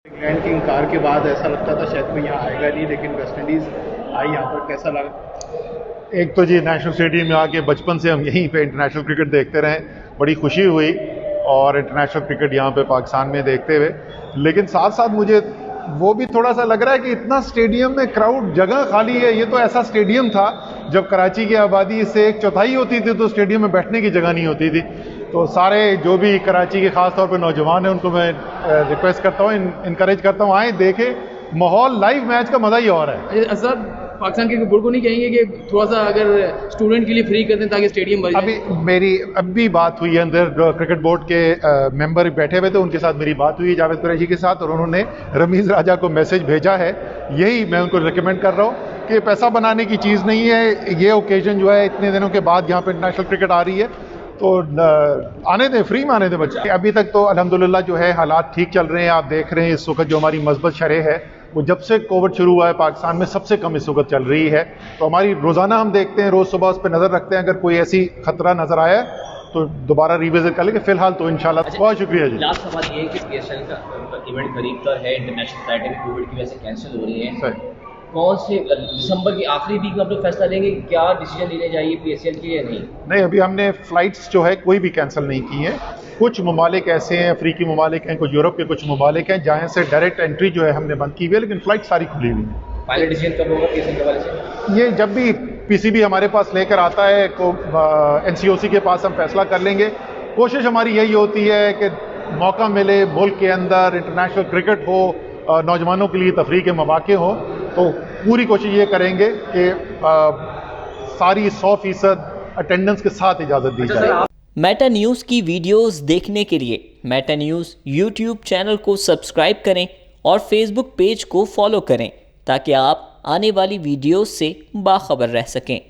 England की इंकार के बाद ऐसा लगता था शायद कोई यहाँ आएगा नहीं, लेकिन वेस्ट इंडीज़ आई यहाँ पर, कैसा लगा? एक तो जी नेशनल स्टेडियम में आके बचपन से हम यहीं पे इंटरनेशनल क्रिकेट देखते रहे, बड़ी खुशी हुई और इंटरनेशनल क्रिकेट यहाँ पे पाकिस्तान में देखते हुए। लेकिन साथ साथ मुझे वो भी थोड़ा सा लग रहा है कि इतना स्टेडियम में क्राउड, जगह खाली है। ये तो ऐसा स्टेडियम था जब कराची की आबादी से 1/4 होती थी तो स्टेडियम में बैठने की जगह नहीं होती थी। तो सारे जो भी कराची के खास तौर पे नौजवान हैं उनको मैं रिक्वेस्ट करता हूँ, इनकरेज करता हूँ, आए देखें। माहौल लाइव मैच का मज़ा ही और है। असद पाकिस्तान के बोर्ड को नहीं कहेंगे कि थोड़ा सा अगर स्टूडेंट के लिए फ्री कर दें ताकि स्टेडियम भर जाए? अभी बात हुई है, अंदर क्रिकेट बोर्ड के मेंबर बैठे हुए थे, उनके साथ मेरी बात हुई है जावेद कुरैशी के साथ, और उन्होंने रमीज़ राजा को मैसेज भेजा है। यही मैं उनको रिकमेंड कर रहा हूँ कि पैसा बनाने की चीज़ नहीं है ये ओकेजन जो है, इतने दिनों के बाद यहाँ पे इंटरनेशनल क्रिकेट आ रही है तो आने दें, फ्री में आने दें बच्चे। अभी तक तो अल्हम्दुलिल्लाह जो है हालात ठीक चल रहे हैं। आप देख रहे हैं इस वक्त जो हमारी मस्बत शरह है वो जब से कोविड शुरू हुआ है पाकिस्तान में सबसे कम इस वक्त चल रही है। तो हमारी रोज़ाना हम देखते हैं, रोज़ सुबह उस पर नज़र रखते हैं, अगर कोई ऐसी खतरा नज़र आया तो दोबारा रिविजिट कर लेंगे। फिलहाल तो इंशाल्लाह। बहुत शुक्रिया जी। लास्ट सवाल ये है कि PSL का इवेंट करीब तर है, इंटरनेशनल फ्लाइटें कोविड की वजह से कैंसिल हो रही हैं। कौन से दिसंबर की आखिरी वीक में हम लोग फैसला लेंगे कि क्या डिसीजन लेने चाहिए PSL की या नहीं? अभी हमने फ़्लाइट्स जो है कोई भी कैंसिल नहीं की हैं। कुछ ममालिक ऐसे हैं, अफ्रीकी ममालिक हैं, कुछ यूरोप के कुछ ममालिक हैं जहाँ से डायरेक्ट एंट्री जो है हमने बंद की हुई है, लेकिन फ़्लाइट सारी खुली हुई हैं। फाइनल डिसीजन कब होगा PSL के हवाले से? ये जब भी PCB हमारे पास लेकर आता है को NCOC के पास हम फैसला कर लेंगे। कोशिश हमारी यही होती है कि मौका मिले, मुल्क के अंदर इंटरनेशनल क्रिकेट हो, नौजवानों के लिए तफरीह के मौके हों, तो पूरी कोशिश ये करेंगे कि सारी 100% अटेंडेंस के साथ इजाज़त दी जाए। मेटा न्यूज़ की वीडियोस देखने के लिए मेटा न्यूज़ यूट्यूब चैनल को सब्सक्राइब करें और फेसबुक पेज को फॉलो करें ताकि आप आने वाली वीडियोस से बाखबर रह सकें।